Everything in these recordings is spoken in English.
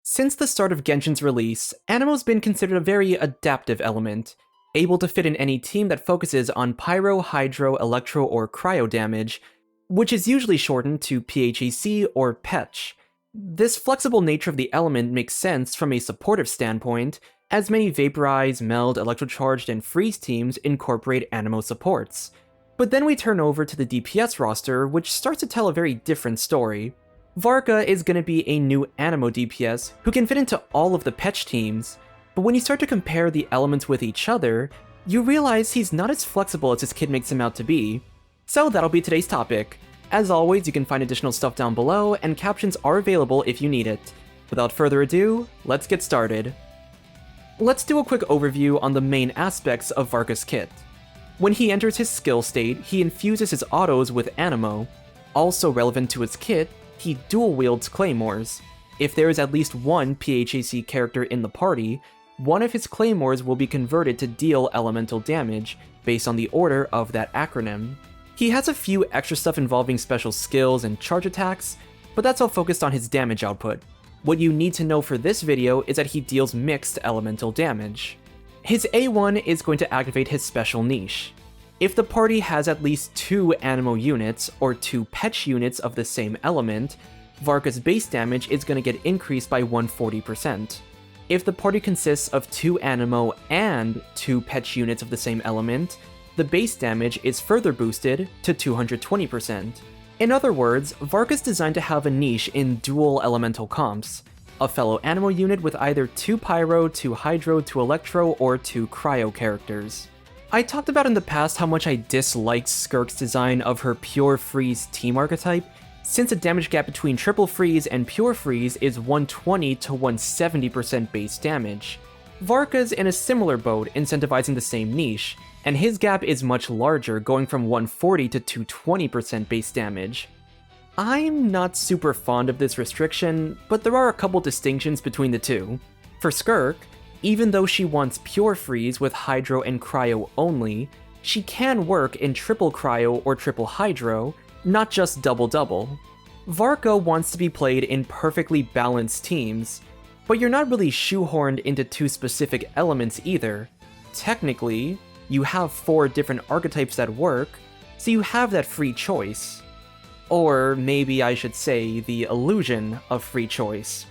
Since the start of Genshin's release, Animo's been considered a very adaptive element, able to fit in any team that focuses on Pyro, Hydro, Electro, or Cryo damage, which is usually shortened to PHEC or PETCH. This flexible nature of the element makes sense from a supportive standpoint, as many Vaporize, Meld, Electrocharged, and Freeze teams incorporate Animo supports. But then we turn over to the DPS roster, which starts to tell a very different story. Varka is going to be a new Animo DPS who can fit into all of the PETCH teams, but when you start to compare the elements with each other, you realize he's not as flexible as his kid makes him out to be. So that'll be today's topic. As always, you can find additional stuff down below, and captions are available if you need it. Without further ado, let's get started. Let's do a quick overview on the main aspects of Varka's kit. When he enters his skill state, he infuses his autos with Animo. Also relevant to his kit, he dual-wields claymores. If there is at least one PHEC character in the party, one of his claymores will be converted to deal elemental damage, based on the order of that acronym. He has a few extra stuff involving special skills and charge attacks, but that's all focused on his damage output. What you need to know for this video is that he deals mixed elemental damage. His A1 is going to activate his special niche. If the party has at least 2 Animo units, or 2 PETCH units of the same element, Varka's base damage is going to get increased by 140%. If the party consists of 2 Animo and 2 PETCH units of the same element, the base damage is further boosted to 220%. In other words, Varka's designed to have a niche in dual elemental comps, a fellow Animo unit with either 2 Pyro, 2 Hydro, 2 Electro, or 2 Cryo characters. I talked about in the past how much I disliked Skirk's design of her Pure Freeze team archetype, since the damage gap between Triple Freeze and Pure Freeze is 120 to 170% base damage. Varka's in a similar boat, incentivizing the same niche, and his gap is much larger, going from 140 to 220% base damage. I'm not super fond of this restriction, but there are a couple distinctions between the two. For Skirk, even though she wants Pure Freeze with Hydro and Cryo only, she can work in Triple Cryo or Triple Hydro, not just Double-Double. Varka wants to be played in perfectly balanced teams, but you're not really shoehorned into 2 specific elements either. Technically, you have 4 different archetypes that work, so you have that free choice. Or maybe I should say the illusion of free choice.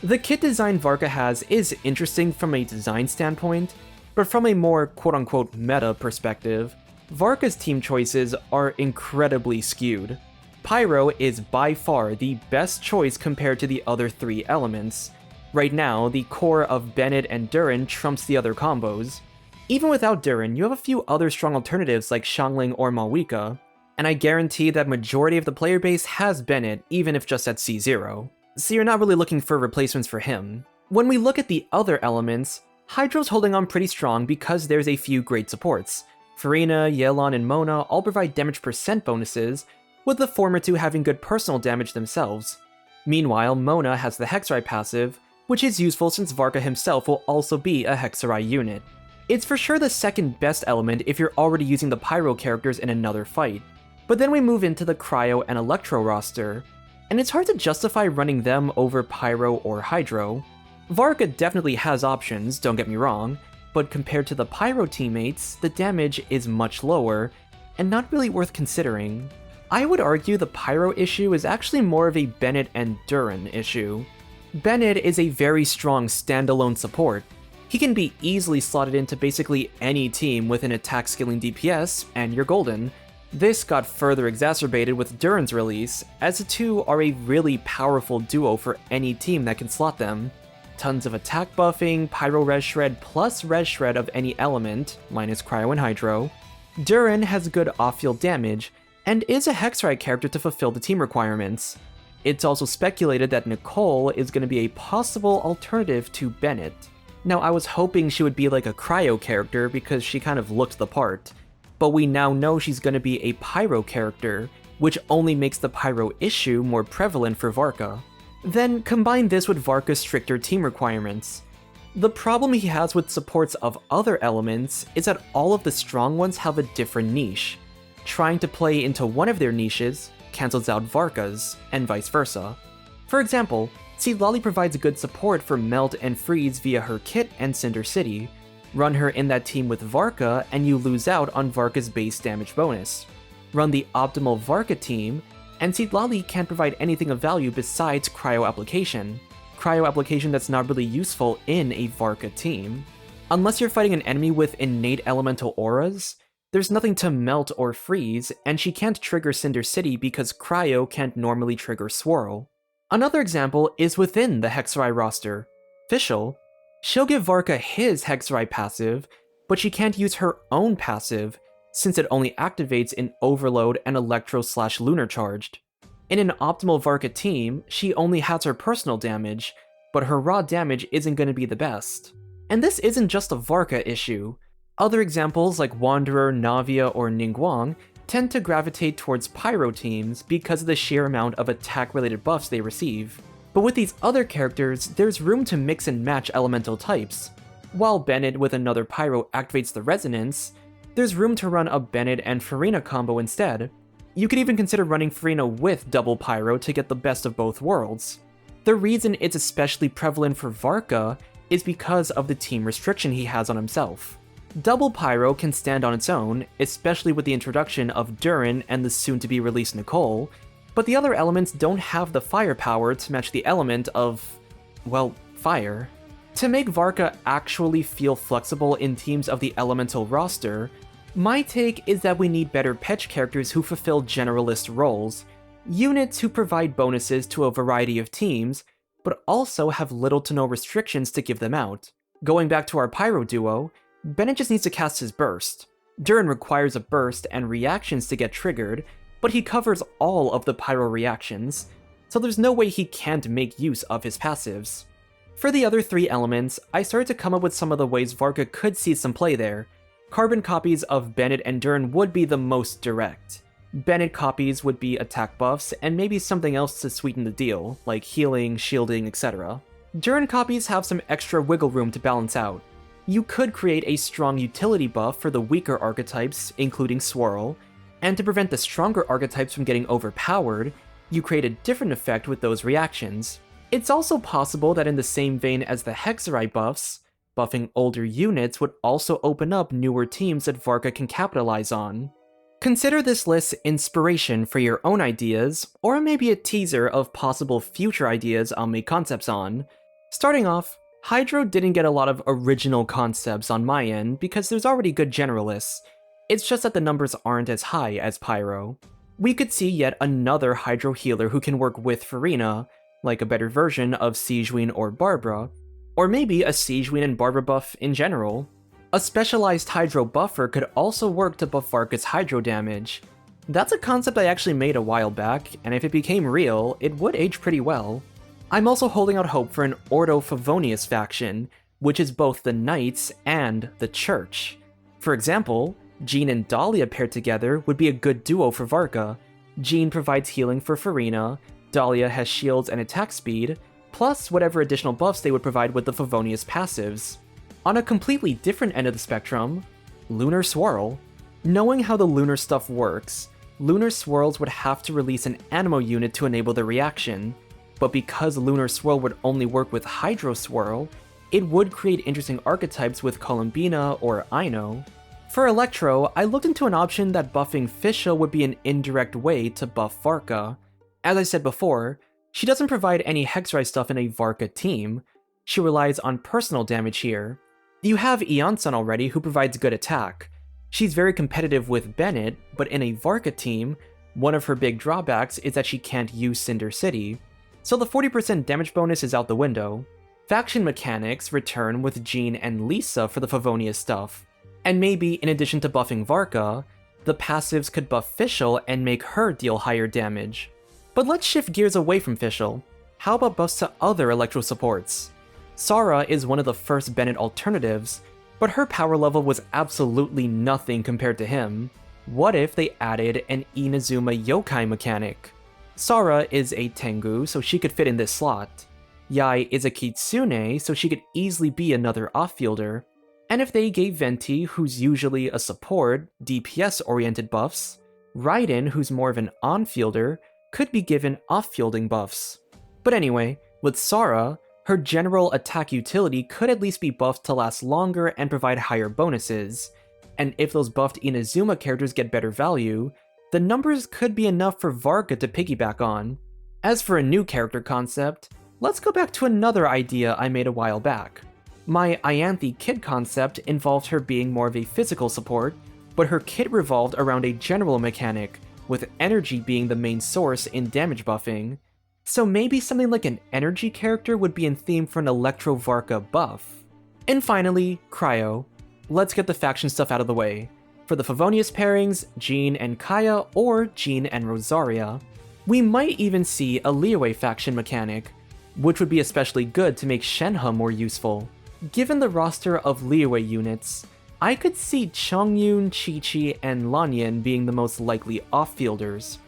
The kit design Varka has is interesting from a design standpoint, but from a more quote-unquote meta perspective, Varka's team choices are incredibly skewed. Pyro is by far the best choice compared to the other 3 elements. Right now, the core of Bennett and Durin trumps the other combos. Even without Durin, you have a few other strong alternatives like Xiangling or Malwika, and I guarantee that majority of the player base has Bennett, even if just at C0. So you're not really looking for replacements for him. When we look at the other elements, Hydro's holding on pretty strong because there's a few great supports. Furina, Yelan, and Mona all provide damage percent bonuses, with the former 2 having good personal damage themselves. Meanwhile, Mona has the Hexarai passive, which is useful since Varka himself will also be a Hexarai unit. It's for sure the second best element if you're already using the Pyro characters in another fight. But then we move into the Cryo and Electro roster, and it's hard to justify running them over Pyro or Hydro. Varka definitely has options, don't get me wrong, but compared to the Pyro teammates, the damage is much lower, and not really worth considering. I would argue the Pyro issue is actually more of a Bennett and Durin issue. Bennett is a very strong standalone support. He can be easily slotted into basically any team with an attack scaling DPS, and you're golden. This got further exacerbated with Durin's release, as the 2 are a really powerful duo for any team that can slot them. Tons of attack buffing, Pyro Res Shred plus Res Shred of any element, minus Cryo and Hydro. Durin has good off-field damage, and is a Hexarai character to fulfill the team requirements. It's also speculated that Nicole is going to be a possible alternative to Bennett. Now, I was hoping she would be like a Cryo character because she kind of looked the part, but we now know she's going to be a Pyro character, which only makes the Pyro issue more prevalent for Varka. Then combine this with Varka's stricter team requirements. The problem he has with supports of other elements is that all of the strong ones have a different niche. Trying to play into one of their niches cancels out Varka's, and vice versa. For example, Seedlolly provides good support for Melt and Freeze via her kit and Cinder City. Run her in that team with Varka and you lose out on Varka's base damage bonus. Run the optimal Varka team, and Seedlolly can't provide anything of value besides Cryo application. Cryo application that's not really useful in a Varka team. Unless you're fighting an enemy with innate elemental auras, there's nothing to melt or freeze, and she can't trigger Cinder City because Cryo can't normally trigger Swirl. Another example is within the Hexrai roster. Fischl. She'll give Varka his Hexrai passive, but she can't use her own passive, since it only activates in Overload and Electro/Lunar Charged. In an optimal Varka team, she only has her personal damage, but her raw damage isn't going to be the best. And this isn't just a Varka issue. Other examples like Wanderer, Navia, or Ningguang tend to gravitate towards Pyro teams because of the sheer amount of attack-related buffs they receive. But with these other characters, there's room to mix and match elemental types. While Bennett with another Pyro activates the Resonance, there's room to run a Bennett and Furina combo instead. You could even consider running Furina with double Pyro to get the best of both worlds. The reason it's especially prevalent for Varka is because of the team restriction he has on himself. Double Pyro can stand on its own, especially with the introduction of Durin and the soon-to-be-released Nicole, but the other elements don't have the firepower to match the element of, well, fire. To make Varka actually feel flexible in teams of the elemental roster, my take is that we need better Petch characters who fulfill generalist roles, units who provide bonuses to a variety of teams, but also have little to no restrictions to give them out. Going back to our Pyro duo, Bennett just needs to cast his burst. Durin requires a burst and reactions to get triggered, but he covers all of the Pyro reactions, so there's no way he can't make use of his passives. For the other three elements, I started to come up with some of the ways Varka could see some play there. Carbon copies of Bennett and Durin would be the most direct. Bennett copies would be attack buffs, and maybe something else to sweeten the deal, like healing, shielding, etc. Durin copies have some extra wiggle room to balance out. You could create a strong utility buff for the weaker archetypes, including Swirl, and to prevent the stronger archetypes from getting overpowered, you create a different effect with those reactions. It's also possible that in the same vein as the Hexrai buffs, buffing older units would also open up newer teams that Varka can capitalize on. Consider this list inspiration for your own ideas, or maybe a teaser of possible future ideas I'll make concepts on. Starting off, Hydro didn't get a lot of original concepts on my end because there's already good generalists. It's just that the numbers aren't as high as Pyro. We could see yet another Hydro healer who can work with Furina, like a better version of Sejuani or Barbara, or maybe a Sejuani and Barbara buff in general. A specialized Hydro buffer could also work to buff Varka's Hydro damage. That's a concept I actually made a while back, and if it became real, it would age pretty well. I'm also holding out hope for an Ordo Favonius faction, which is both the Knights and the Church. For example, Jean and Dahlia paired together would be a good duo for Varka. Jean provides healing for Furina, Dahlia has shields and attack speed, plus whatever additional buffs they would provide with the Favonius passives. On a completely different end of the spectrum, Lunar Swirl. Knowing how the lunar stuff works, Lunar Swirls would have to release an Animo unit to enable the reaction, but because Lunar Swirl would only work with Hydro Swirl, it would create interesting archetypes with Columbina or Ino. For Electro, I looked into an option that buffing Fischl would be an indirect way to buff Varka. As I said before, she doesn't provide any Hexrai stuff in a Varka team. She relies on personal damage here. You have Eonsun already, who provides good attack. She's very competitive with Bennett, but in a Varka team, one of her big drawbacks is that she can't use Cinder City, so the 40% damage bonus is out the window. Faction mechanics return with Jean and Lisa for the Favonius stuff, and maybe in addition to buffing Varka, the passives could buff Fischl and make her deal higher damage. But let's shift gears away from Fischl. How about buffs to other Electro supports? Sara is one of the first Bennett alternatives, but her power level was absolutely nothing compared to him. What if they added an Inazuma Yokai mechanic? Sara is a Tengu, so she could fit in this slot. Yai is a Kitsune, so she could easily be another off-fielder. And if they gave Venti, who's usually a support, DPS-oriented buffs, Raiden, who's more of an on-fielder, could be given off-fielding buffs. But anyway, With Sara, her general attack utility could at least be buffed to last longer and provide higher bonuses, and if those buffed Inazuma characters get better value, the numbers could be enough for Varka to piggyback on. As for a new character concept, let's go back to another idea I made a while back. My Ianthe kit concept involved her being more of a physical support, but her kit revolved around a general mechanic, with energy being the main source in damage buffing. So maybe something like an energy character would be in theme for an Electro Varka buff. And finally, Cryo. Let's get the faction stuff out of the way. For the Favonius pairings, Jean and Kaya or Jean and Rosaria. We might even see a Liyue faction mechanic, which would be especially good to make Shenhe more useful. Given the roster of Liyue units, I could see Chongyun, Chi-Chi, and Lanyan being the most likely off-fielders.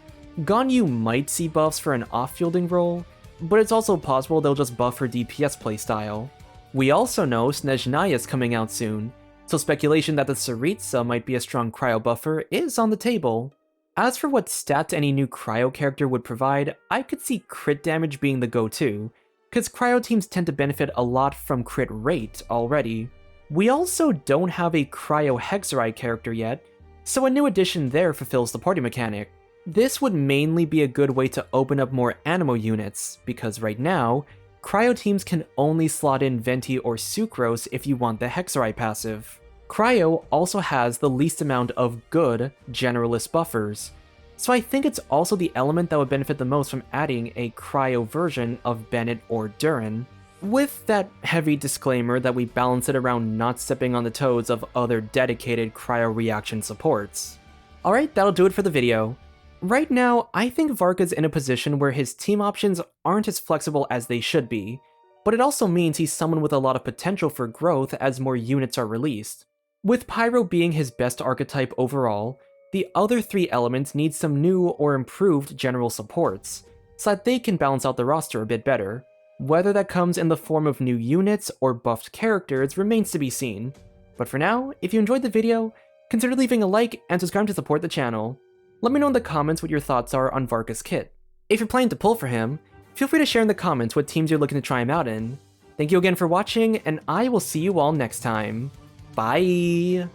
Ganyu might see buffs for an off-fielding role, but it's also possible they'll just buff her DPS playstyle. We also know Snezhnaya is coming out soon, so speculation that the Tsaritsa might be a strong Cryo buffer is on the table. As for what stats any new Cryo character would provide, I could see crit damage being the go-to, because Cryo teams tend to benefit a lot from crit rate already. We also don't have a Cryo Hexerai character yet, so a new addition there fulfills the party mechanic. This would mainly be a good way to open up more Anemo units, because right now, Cryo teams can only slot in Venti or Sucrose if you want the Hexerai passive. Cryo also has the least amount of good generalist buffers, so I think it's also the element that would benefit the most from adding a Cryo version of Bennett or Durin, with that heavy disclaimer that we balance it around not stepping on the toes of other dedicated Cryo reaction supports. Alright, that'll do it for the video. Right now, I think Varka's in a position where his team options aren't as flexible as they should be, but it also means he's someone with a lot of potential for growth as more units are released. With Pyro being his best archetype overall, the other three elements need some new or improved general supports, so that they can balance out the roster a bit better. Whether that comes in the form of new units or buffed characters remains to be seen. But for now, if you enjoyed the video, consider leaving a like and subscribe to support the channel. Let me know in the comments what your thoughts are on Varka's kit. If you're planning to pull for him, feel free to share in the comments what teams you're looking to try him out in. Thank you again for watching, and I will see you all next time. Bye!